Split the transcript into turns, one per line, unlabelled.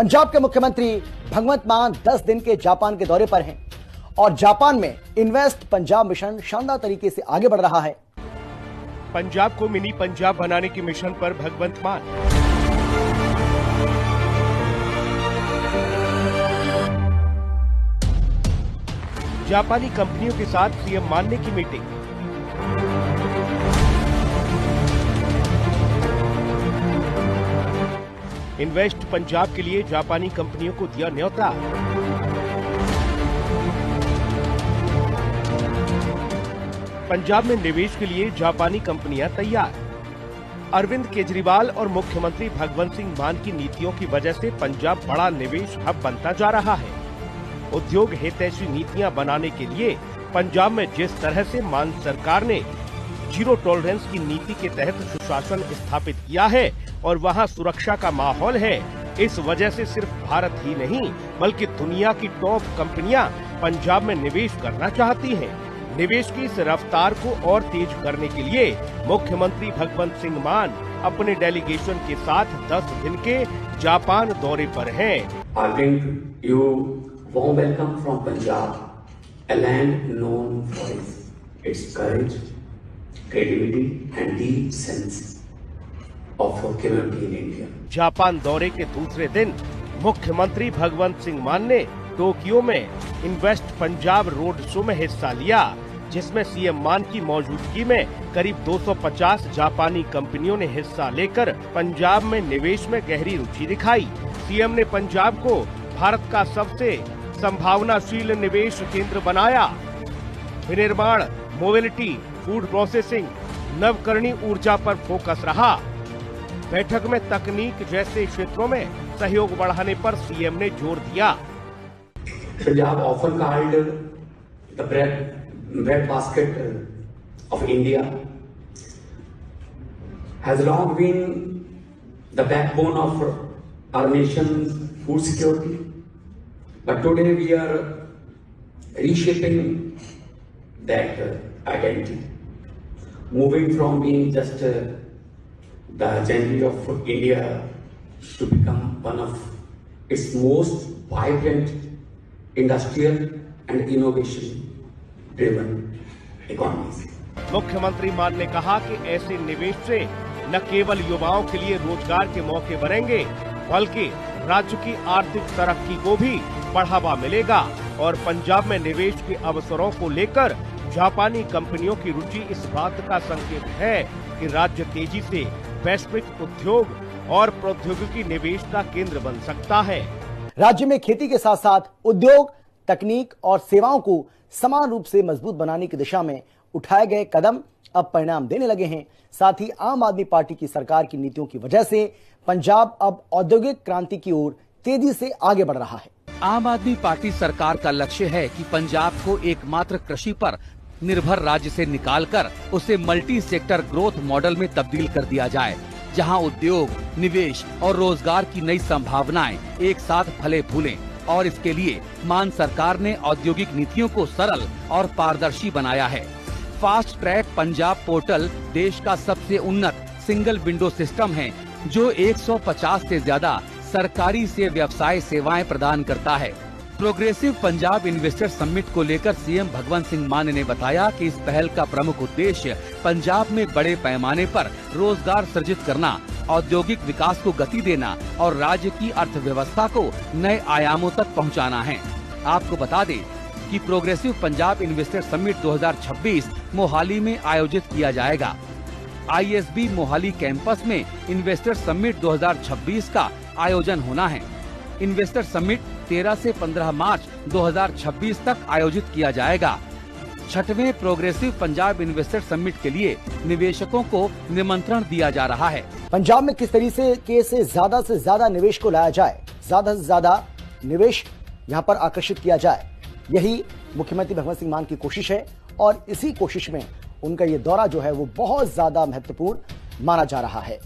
पंजाब के मुख्यमंत्री भगवंत मान 10 दिन के जापान के दौरे पर हैं और जापान में इन्वेस्ट पंजाब मिशन शानदार तरीके से आगे बढ़ रहा है।
पंजाब को मिनी पंजाब बनाने के मिशन पर भगवंत मान। जापानी कंपनियों के साथ सीएम मान ने की मीटिंग। इन्वेस्ट पंजाब के लिए जापानी कंपनियों को दिया न्योता। पंजाब में निवेश के लिए जापानी कंपनियां तैयार। अरविंद केजरीवाल और मुख्यमंत्री भगवंत सिंह मान की नीतियों की वजह से पंजाब बड़ा निवेश हब बनता जा रहा है। उद्योग हितैषी नीतियां बनाने के लिए पंजाब में जिस तरह से मान सरकार ने जीरो टॉलरेंस की नीति के तहत सुशासन स्थापित किया है और वहां सुरक्षा का माहौल है, इस वजह से सिर्फ भारत ही नहीं बल्कि दुनिया की टॉप कंपनियां पंजाब में निवेश करना चाहती हैं। निवेश की इस रफ्तार को और तेज करने के लिए मुख्यमंत्री भगवंत सिंह मान अपने डेलीगेशन के साथ 10 दिन के जापान दौरे पर हैं।
I bring you warm welcome from Punjab, a land known for its courage, credibility and deep sense of community in India.
Japan दौरे के दूसरे दिन मुख्यमंत्री भगवंत सिंह मान ने टोक्यो में इन्वेस्ट पंजाब रोड शो में हिस्सा लिया, जिसमें सीएम मान की मौजूदगी में करीब 250 जापानी कंपनियों ने हिस्सा लेकर पंजाब में निवेश में गहरी रुचि दिखाई। सीएम ने पंजाब को भारत का सबसे संभावनाशील निवेश केंद्र बनाया। विनिर्माण, मोबिलिटी, फूड प्रोसेसिंग, नवकरणीय ऊर्जा पर फोकस रहा। बैठक में तकनीक जैसे क्षेत्रों में सहयोग बढ़ाने पर सीएम ने जोर दिया।
Punjab often called the breadbasket of India has long been the backbone of our nation's food security. But today we are reshaping that identity, moving from being just the generation of India to become one of its most vibrant industrial and innovation-driven economies.
मुख्यमंत्री मान ने कहा कि ऐसे निवेश से न केवल युवाओं के लिए रोजगार के मौके बढ़ेंगे, बल्कि राज्य की आर्थिक तरक्की को भी बढ़ावा मिलेगा और पंजाब में निवेश के अवसरों को लेकर जापानी कंपनियों की रुचि इस बात का संकेत है कि राज्य तेजी से वैश्विक उद्योग और प्रौद्योगिकी निवेश का केंद्र बन सकता है।
राज्य में खेती के साथ साथ उद्योग, तकनीक और सेवाओं को समान रूप से मजबूत बनाने की दिशा में उठाए गए कदम अब परिणाम देने लगे हैं। साथ ही आम आदमी पार्टी की सरकार की नीतियों की वजह से पंजाब अब औद्योगिक क्रांति की ओर तेजी से आगे बढ़ रहा है।
आम आदमी पार्टी सरकार का लक्ष्य है कि पंजाब को एकमात्र कृषि पर निर्भर राज्य से निकालकर उसे मल्टी सेक्टर ग्रोथ मॉडल में तब्दील कर दिया जाए, जहां उद्योग, निवेश और रोजगार की नई संभावनाएं एक साथ फले फूलें। और इसके लिए मान सरकार ने औद्योगिक नीतियों को सरल और पारदर्शी बनाया है। फास्ट ट्रैक पंजाब पोर्टल देश का सबसे उन्नत सिंगल विंडो सिस्टम है, जो 150 से ज्यादा सरकारी से व्यवसाय सेवाएं प्रदान करता है। प्रोग्रेसिव पंजाब इन्वेस्टर समिट को लेकर सीएम भगवंत सिंह मान ने बताया कि इस पहल का प्रमुख उद्देश्य पंजाब में बड़े पैमाने पर रोजगार सृजित करना, औद्योगिक विकास को गति देना और राज्य की अर्थव्यवस्था को नए आयामों तक पहुंचाना है। आपको बता दें कि progressive Punjab investor summit 2026 Mohali में आयोजित किया जाएगा। ISB मोहाली कैंपस में इन्वेस्टर समिट 2026 का आयोजन होना है। इन्वेस्टर समिट 13 से 15 मार्च 2026 तक आयोजित किया जाएगा। छठवें प्रोग्रेसिव पंजाब इन्वेस्टर समिट के लिए निवेशकों को निमंत्रण दिया जा रहा है।
पंजाब में किस तरीके से ज्यादा निवेश को लाया जाए, ज्यादा से ज्यादा निवेश यहां पर आकर्षित किया जाए, यही मुख्यमंत्री भगवंत सिंह मान की कोशिश है और इसी कोशिश में उनका ये दौरा जो है वो बहुत ज्यादा महत्वपूर्ण माना जा रहा है।